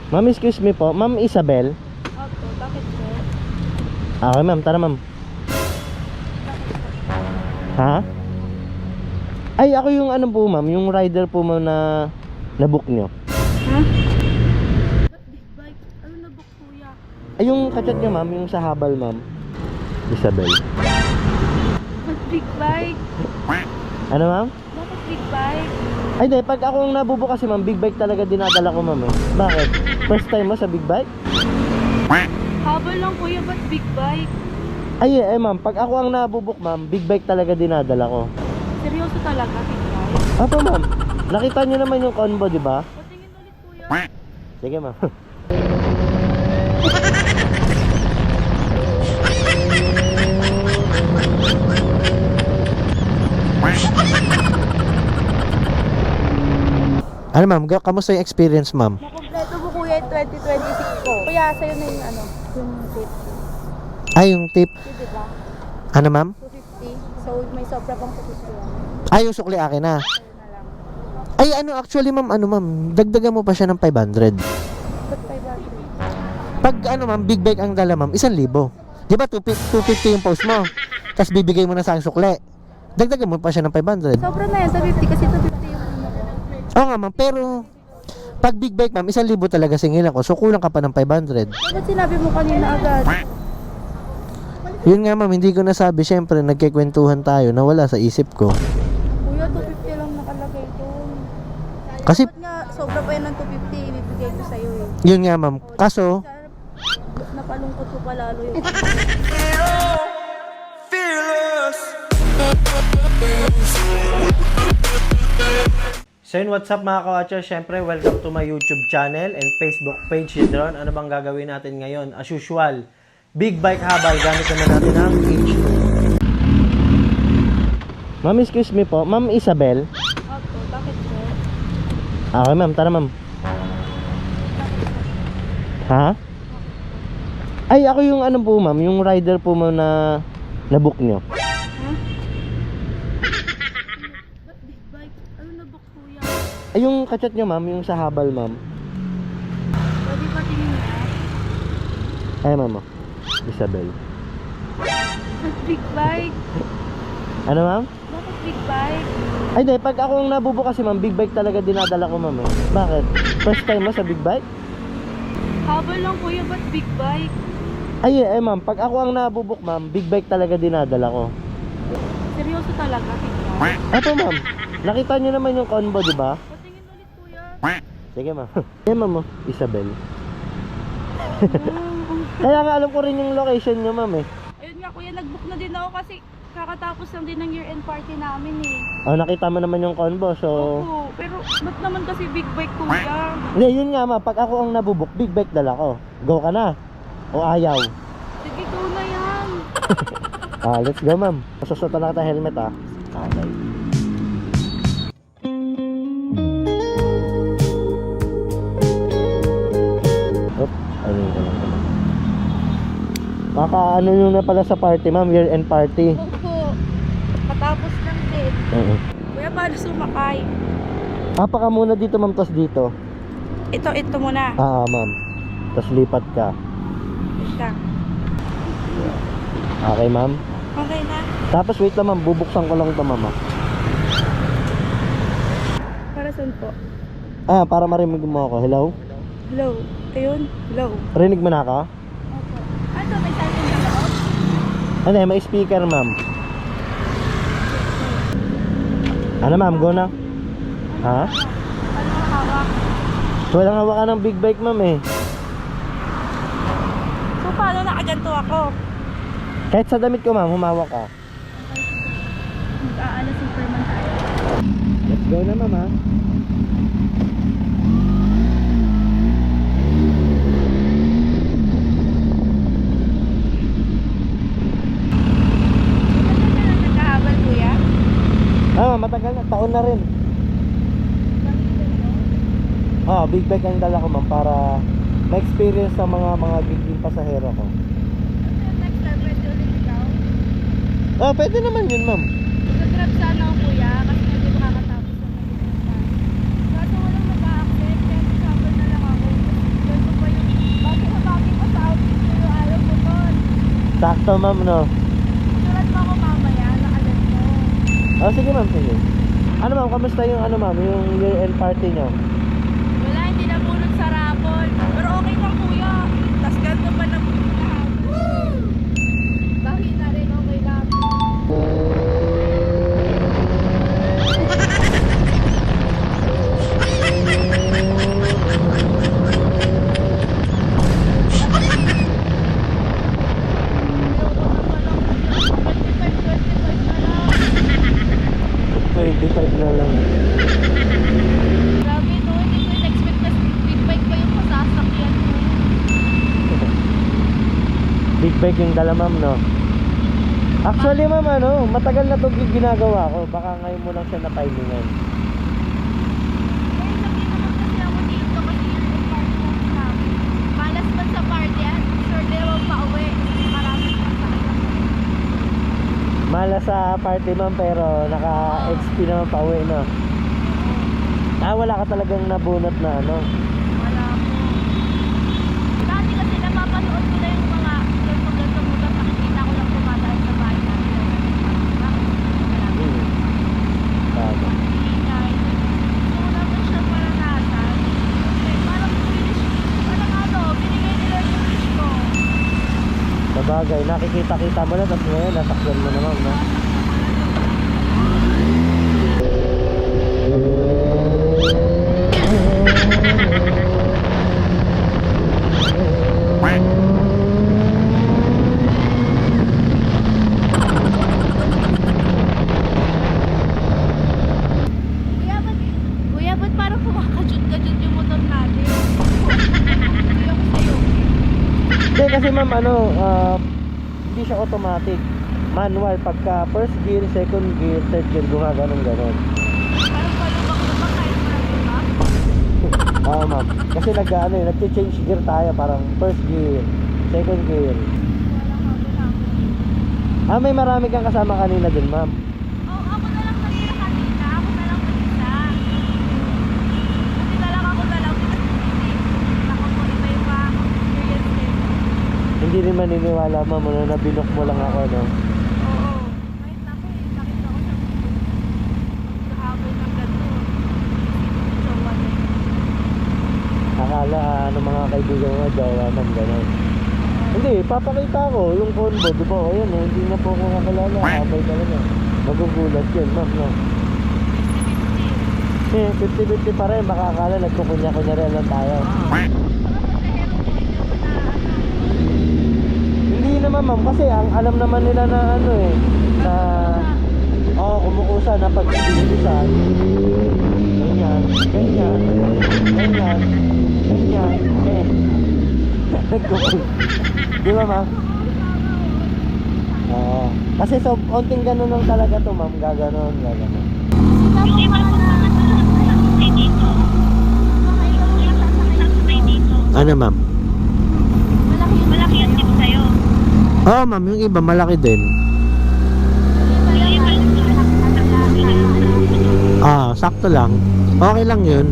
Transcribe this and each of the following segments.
Ma'am, excuse me po. Ma'am Isabel. Opo, bakit po? Okay, ma'am. Tara, ma'am. Ha? Ay, ako yung ano po, ma'am. Yung rider po, ma'am, na nabook nyo. Ha? Ba't big bike? Ano na book kuya? Ay, yung kachat nyo, ma'am. Yung sa habal, ma'am. Isabel. Ba't big bike? Ano, ma'am? Bakit big bike? Ay, di. Pag ako ang nabubook kasi, ma'am, big bike talaga dinadala ko, ma'am. Bakit? First time mo sa big bike? Habol lang kuya, ba't big bike? Ay, ma'am. Pag ako ang nabubuk, ma'am, big bike talaga dinadala ko. Seryoso talaga, big bike? Apo, ma'am. Nakita nyo naman yung combo, di ba? Patingin ulit kuya. Sige, ma'am. Ano, ma'am? Kamusta yung experience, ma'am? Nakompleto po kuya yung 2026 ko. Kuya, sa'yo na yung ano, yung tip. Ay, yung tip. Di ba? Ano, ma'am? 250. So, may sobra pang 250. Ay, yung sukli akin na. Sa'yo na lang. Ay, ano, actually, ma'am, ano, ma'am? Dagdagan mo pa siya ng 500. Ba't 500? Pag, ano, ma'am, big bike ang dala, ma'am, 1,000. Di ba, 250 yung post mo? Tapos bibigay mo na sa akin sukli. Dagdagan mo pa siya ng 500. Sobra na yan, 250 kasi 250 yung ano ko. Oo nga, ma'am, pero pag big bike, ma'am, 1,000 talaga singilan ko. So, kulang ka pa ng 500. Ba't sinabi mo kanina agad? Yun nga, ma'am, hindi ko nasabi. Siyempre, nagkikwentuhan tayo na wala sa isip ko. Kuya, 250 lang nakalagay doon. Kasi, Ba't nga, sobra pa yan ng 250, ibibigay ko sa'yo eh. yun nga, ma'am. Kaso, Napalungkot ko pa lalo yun. so yun, what's up mga ka-watcher? Siyempre, welcome to my YouTube channel and Facebook page, Hidron. Ano bang gagawin natin ngayon? As usual, big bike habal. Gamit naman natin ang H2. Ma'am, excuse me po. Ma'am Isabel. Opo, bakit po? Okay, ma'am. Tara, ma'am. Ha? Ay, ako yung ano po, ma'am. Yung rider po, ma'am, na nabook nyo. Ha? Ba't big bike? Ano na book kuya? Ay, yung kachat nyo, ma'am. Yung sa habal, ma'am. Pwede pa tingin na? Ay, ma'am. Isabel. Ba't big bike? Ano, ma'am? Bakit big bike? Ay, di. Pag ako ang nabubook kasi, ma'am, big bike talaga dinadala ko, ma'am. Bakit? First time mo sa big bike? Habol lang kuya, ba't big bike? Ay, ma'am. Pag ako ang nabubuk, ma'am, big bike talaga dinadala ko. Seryoso talaga, big bike? Eto, ma'am. Nakita nyo naman yung combo, di ba? Patingin ulit kuya. Sige, ma'am. Yan, ma'am. Isabel. Oh, Kaya nga alam ko rin yung location nyo, ma'am, eh. ayun nga kuya, nag-book na din ako kasi kakatapos lang din ng year-end party namin eh. Oh, nakita mo naman yung combo, so... Opo, pero ba't naman kasi big bike kuya? Hindi, yun nga, ma'am. Pag ako ang nabubuk, big bike dala ko. Go ka na. O ayaw. Sige, go na yan. Let's go, ma'am. Masusutan na kita helmet, ah. Okay. Oop, ayun ka lang. Ano nyo na pala sa party, ma'am? Year-end party. Opo, matapos lang din. Kuya, paano sumakay? Papa ka muna dito, ma'am, tas dito. Ito muna. Ma'am. Tas lipat ka. Ito. Okay, ma'am. Okay na. Tapos wait lang, ma'am. Bubuksan ko lang ito, ma'am. Para saan po? Para marinig mo ako. Hello? Hello. Ayun. Hello. Rinig mo na ako? Opo. Ano, may silent ka loob? Ano, may speaker, ma'am. Ano, ma'am? Go na. Ha? Ano ang hawak? Walang hawakan ng big bike, ma'am, eh. So, paano nakaganto ako? Kahit sa damit ko, ma'am, humawak ka. Mag-aala Superman tayo. Let's go na, ma'am, ha? Nagkahabal, kuya? Ma'am, matagal na. Taon na rin. Big bike ang dala ko, ma'am, para ma-experience sa mga giging pasahero ko. Next time, pwede ulit ikaw? Pwede naman yun, ma'am. Nag-grab sana ako, kuya, kasi hindi makakatapos ng mag-grab. Kaso walang mag-a-accept, kaya nagsabi na lang ako. to, ma'am, no? Surat mo ako mamaya, nakalat mo. Oh, sige, ma'am, sige. Ano, ma'am, kamusta yung, ano, ma'am, yung year-end party nyo? Wala, hindi na bunot sa rapol. Pero okay lang kuya. Tapos ganito pa na bunot lahat. Bakit na rin okay lang. Na lang. Grabe no, hindi ko in-expect na big bike pa yung masasakyan mo. Big bike yung dala, ma'am, no? Actually, ma'am, ano, matagal na ito ginagawa ko. Baka ngayon mo lang siya na-timingan. Eh, sabi naman kasi ako dito kasi yung party mo namin. Malas man sa party at sure din naman pauwi. Maraming masakyan. Mala sa party, ma'am, pero naka-XP naman pa uwi, no? Ah, wala ka talagang nabunot na, ano? Wala po. Dati kasi napapanood ko na yung mga ganito motor. Nakikita ko lang tumadaan sa bahay namin. Hmm. Tama. Ingay. Gusto ko naman siya maranasan. Kasi parang finish. Parang ano, binigay nila yung wish ko. Sabagay, nakikita-kita mo na, tapos ngayon, nasakyan mo naman, no? Kuya, ba't parang kumakajut-kajut yung motor natin? Kuya ko sa'yo. Hindi, kasi ma'am, ano, hindi siya automatic. Manual, pagka first gear, second gear, third gear, gumaganon ganon. Parang palubak-lubak kahit natin ba? Oo, ma'am. Kasi nag-ano, nag-change gear tayo, parang first gear, second gear. Walang habo-habo. Ah, may marami kang kasama kanina dun, ma'am. Oh, ako na lang kanina kanina. Ako na lang mag-isa. Kasi na lang ako na lang. Kasi ako po iba yung mga experience din. Hindi rin maniniwala, ma'am, ano, na binok mo lang ako, no? Oo. Kahit ako eh. Nakita ko sa video. Kahabol ng ganito. Jowa na yun. Akala, ano, mga kaibigan mo, jowa, ma'am, ganon. Hindi, papakita ko yung combo, di ba? Ayan, oh, hindi na po ako kakalala. Habay talaga. Magugulat yun, ma'am, no? 50-50. 50-50 pa rin, makakala nagkukunya-kunya rin lang tayo. Hindi naman, ma'am, kasi ang alam naman nila na ano eh, na kumukusa na pag ibibisan. Ganyan, ganyan, ganyan, ganyan, nagkukunya. Di ba, ma'am? Oo. Kasi so, onting ganun lang talaga to, ma'am, gaganon, gaganon. Yung iba ko na sasakay dito. Yung iba sasakay dito. Ano, ma'am? Malaki yung tip sa'yo. Oo, ma'am, yung iba malaki din. Yung iba Ah, sakto lang. Okay lang yun.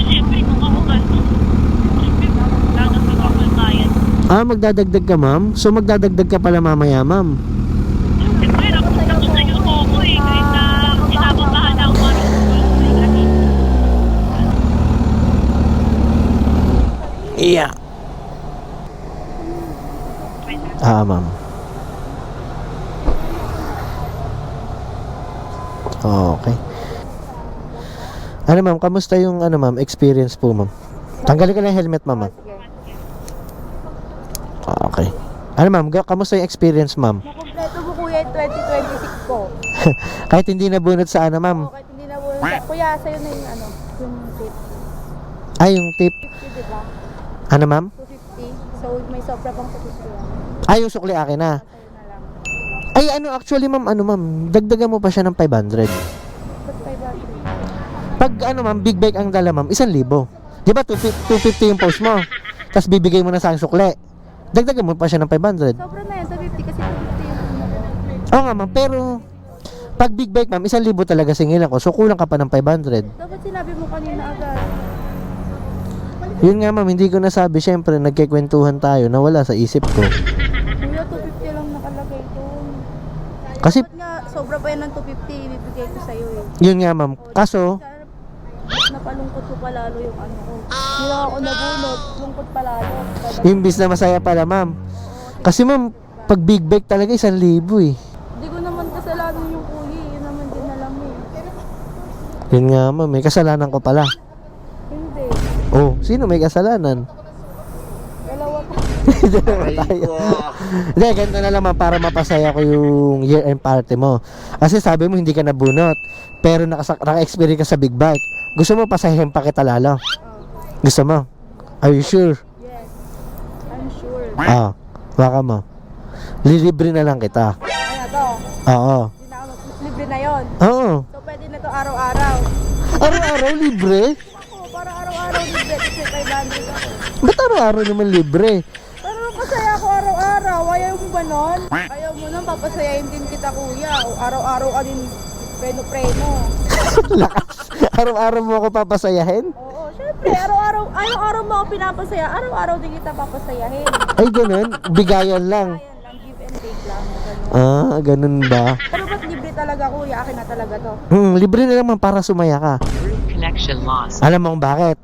siyempre kung ako ganito. Lalo sa kakulbayan. Ah, magdadagdag ka, ma'am? So, magdadagdag ka pala mamaya, ma'am? Siyempre, nakusunod sa'yo ako eh. Kahit na sinababahan ako Iya. Ah, ma'am. Okay. Ano, ma'am? Kamusta yung, ano, ma'am, experience po, ma'am? Tanggalin ko na yung helmet, ma'am. Okay. Ano, ma'am? Kamusta yung experience, ma'am? Nakompleto mo kuya yung 2026 ko. Kahit hindi nabunot sa ano, ma'am? Kahit hindi na mo. Kuya, sa'yo na yung ano, yung tip. Ay, yung tip. 50 diba? Ano, ma'am? 250. So may sobra pang 250 yan. Ay, yung sukli akin na. Sa'yo na lang. Ay, ano, actually, ma'am, ano, ma'am? Dagdagan mo pa siya ng 500. Ba't 500? Pag, ano, ma'am, big bike ang dala, ma'am, 1,000. Di ba, 250 yung post mo? Tapos bibigay mo na sa akin sukli. Dagdagan mo pa siya ng 500. Sobra na yan, 250 kasi 250 yung ano. Oo nga, ma'am, pero pag big bike, ma'am, 1,000 talaga singilan ko. So, kulang ka pa ng 500. Dapat sinabi mo kanina agad. Yun nga, ma'am, hindi ko nasabi. Siyempre, nagkikwentuhan tayo na wala sa isip ko. Kasi, Ba't nga, sobra pa yan ng 250, ibibigay ko sa'yo eh. yun nga ma'am. Kaso, Napalungkot ko pa lalo yung ano ko. Hindi lang ako nabunot, lungkot pa lalo. imbis na masaya pala ma'am. Kasi ma'am, pag big bike talaga 1,000 eh. Hindi ko naman kasalanan yung kuya, yun naman din alam eh. Yun nga ma'am, may kasalanan ko pala. Hindi, Oh, sino may kasalanan? dalawa ko. Tayo. Hindi, ganito na lang ma'am para mapasaya ko yung year-end party mo. Kasi sabi mo hindi ka nabunot, pero naka-experience ka sa big bike. Gusto mo pasayahin pa kita lalo? Gusto mo? Are you sure? Yes, I'm sure. Ah, baka mo. Lilibre na lang kita. Ano to? Oo. Hindi na ako libre na yon. Oo. So pwede na to araw-araw. Araw-araw libre? Ako, para araw-araw libre kasi 500 ako. Ba't araw-araw naman libre? Pero masaya ako araw-araw. Ayaw mo ba nun? Ayaw mo nun, papasayahin din kita kuya. O araw-araw ka din preno-preno. Lakas. Araw-araw mo ako papasayahin? Oo, syempre, araw-araw mo ako pinapasaya. Araw-araw din kita papasayahin. Ay, ganun. Bigayan lang. Ayan lang, give and take lang. Ganun. Ah, ganun ba? Pero ba't libre talaga kuya? Akin na talaga to. Libre na naman para sumaya ka. Connection lost. Alam mo kung bakit?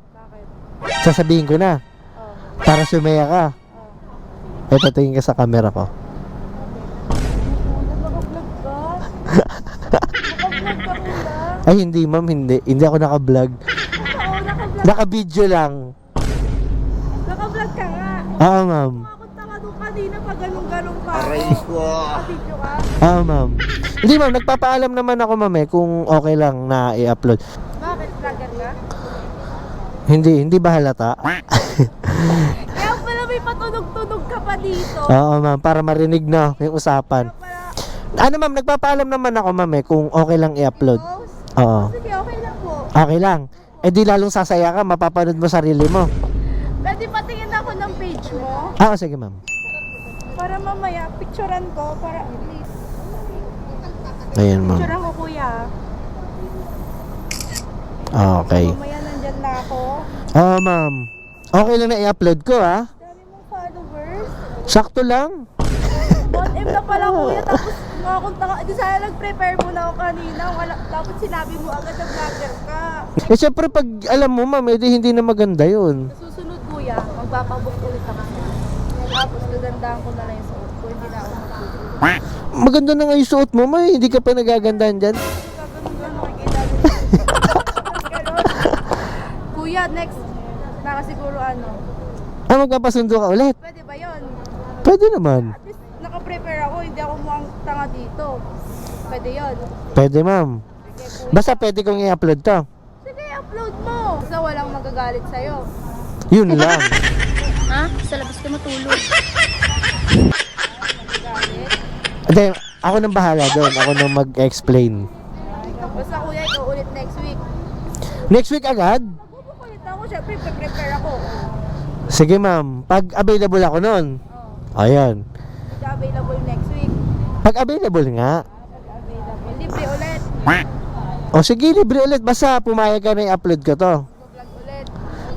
Bakit? Sasabihin ko na. Oh, Para sumaya ka. oh. Ito, tingin ka sa camera ko. Naka-vlog ka? Naka-vlog ka kuya? Ay, hindi ma'am, hindi. Hindi ako naka-vlog. Oo, naka-vlog. Naka-video lang. Naka-vlog ka nga. Oo, ma'am. Makakunta ka doon kanina pag ganun-ganun pa ako. Naka-video ka? Oo, ma'am. Hindi ma'am, nagpapaalam naman ako ma'am kung okay lang na i-upload. Bakit? Vlogger ka? Hindi ba halata? Kaya pala may patunog-tunog ka pa dito. Oo, ma'am, para marinig na yung usapan. Para Ano ma'am, nagpapaalam naman ako ma'am kung okay lang i-upload. post. Oo. Sige, okay lang po. Okay lang. Eh di lalong sasaya ka, mapapanood mo sarili mo. Pwede patingin ako ng page mo Ah, sige ma'am. para mamaya picturean ko para please. Ayan ma'am. Picturean ko kuya. Okay. Mamaya nandyan na ako. Oo ma'am. Okay lang na i-upload ko ha. Dami mong followers. Sakto lang. 1M na pala kuya tapos makakunta ka. Di sana nag-prepare mo na ako kanina. Tapos sinabi mo agad na vlogger ka. Eh syempre pag alam mo ma'am, edi hindi na maganda yun. Sa susunod kuya, magpapabook ulit ako. Tapos gagandaan ko na lang yung suot ko. Hindi na ako magpupunta. Maganda na nga yung suot mo, may hindi ka pa nagagandahan dyan. Kuya, next nakasiguro ano. Ah, magpapasundo ka ulit. Pwede ba yun? Pwede naman. At least naka-prepare ako, hindi ako mukhang tanga dito. Pwede yun. Pwede ma'am. Sige, kuya. Basta pwede kong i-upload to. Sige, upload mo. Basta walang magagalit sa'yo. Yun lang. Ha? Sa labas ka matulog. Magagalit? Hindi, ako nang bahala doon. Ako nang mag-explain. Basta kuya, ikaw ulit next week. Next week agad? Magbubook ulit ako, syempre prepare ako. Sige ma'am. Pag available ako noon. Oh, Ayan. hindi available next week. Pag available nga. Pag available, libre ulit. O sige, libre ulit. Basta pumayag ka na i-upload ko to. Vlog ulit.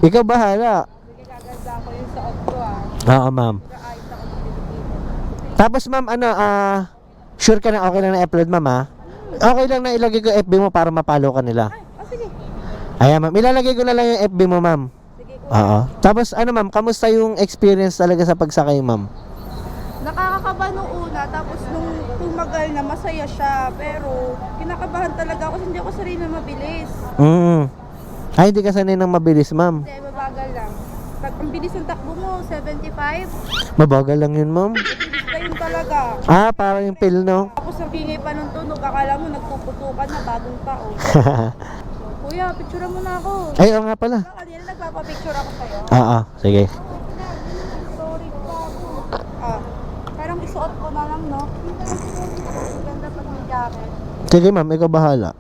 Ikaw bahala. Sige, gaganda ko yung suot ko ah. Oo ma'am. Pero ayos ako sa Pilipino. Tapos ma'am, sure ka na okay lang na i-upload ma'am ha? Okay lang na ilagay ko FB mo para mapalo ka nila. Ay, sige. Ayan ma'am, ilalagay ko na lang yung FB mo ma'am. Sige kuya. Oo. Tapos ma'am, kamusta yung experience talaga sa pagsakay ma'am? Nakakakaba nung una, tapos nung tumagal na masaya siya. Pero kinakabahan talaga ako kasi hindi ako sanay na mabilis. Ay, hindi ka sanay ng mabilis ma'am. Hindi, mabagal lang. Pag ang bilis ng takbo mo, 75, Mabagal lang yun ma'am. bilis pa yun talaga. Ah, parang yung pill no? Tapos ang pingay pa ng tunog, akala mo nagpuputukan na bagong tao. Kuya, picture mo na ako. Ay, oo nga pala. Kanina nagpapapicture ako sa'yo. Oo, sige. Sorry pa ako. Parang isuot ko na lang, no? Ganda pag may jacket. Sige ma'am, ikaw bahala.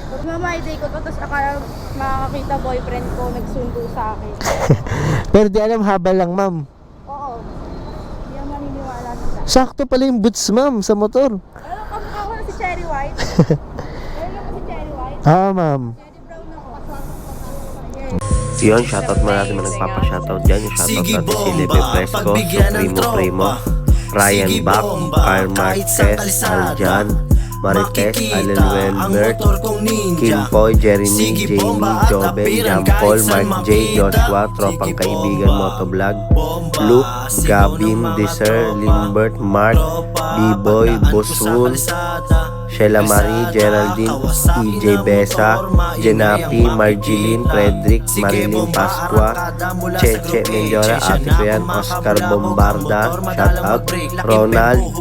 Pag mama-day ko to, tapos akala makakakita boyfriend ko, nagsundo sa akin. Pero di alam, habal lang ma'am. Oo. Hindi ako maniniwala sa Sakto pala yung boots ma'am sa motor. Ano, kamukha ko na si Cherry White. Ayun ako si Cherry White. Oo ma'am. Cherry brown ako. Yun, shoutout mo natin mga nagpapa-shoutout dyan. Yung shoutout Sige natin si bomba, Lebe Fresco, pagbigyan ng Primo Primo. tropa. Ryan Bach, Carl Marquez, Aljan, Marites, Alel Welbert, Kim Poy, Jeremy, Jamie, Joben, Jampol, Mark J, Joshua, Tropang Kaibigan Motovlog, Luke, Gabin, Deser, Limbert, Mark, B-Boy, Boswoon, Sheila Marie, Geraldine, EJ Besa, Jenapi, Marjeline, Frederick, Marilyn Pasqua, Cheche Mendora, Ate Kuyan, Oscar Bombarda, shout out, Ronald,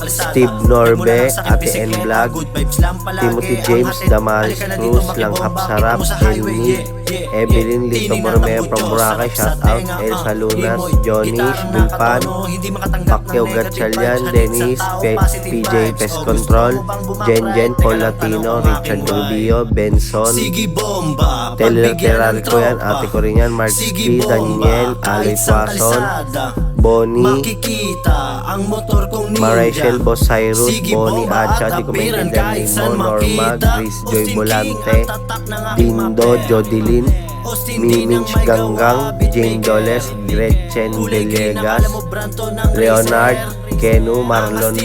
Steve Norbe, Ate N Vlog, Timothy James, Damaris Cruz, Langhap Sarap, Elmi, Evelyn Lito Bormeo from Boracay, shout out, Elsa Lunas, Johnny, Bulpan, Pacquiao Gatchalian, Dennis, PJ Pest Control, Jen, Paul Latino, Richard Rubio, Benson, Teleterari ko yan, ate ko rin yan, Mark P, Daniel, Aloy Tuason, Bonnie, Maricel Boss Cyrus, Bonnie Acha, di ko maintindihan name mo, Norma, Grace Joy Volante, Dindo, Jodelyn, Miminch Ganggang, Jane Doles, Gretchen Villegas, Leonard, Kenu, Marlon,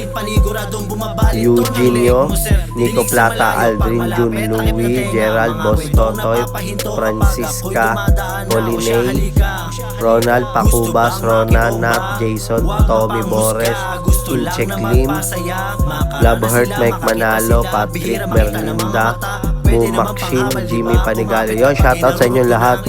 Eugenio, Nico Plata, Aldrin, Jun, Louie, Gerald, Boss Totoy, Francisca, Polinay, Ronald, Pacubas, Rona, Nat, Jason, Tommy Bores, Incheck Lim, Love Heart, Mike Manalo, Patrick Merlinda, Mumakshin, Jimmy Panigalo. Yun, shoutout sa inyo lahat.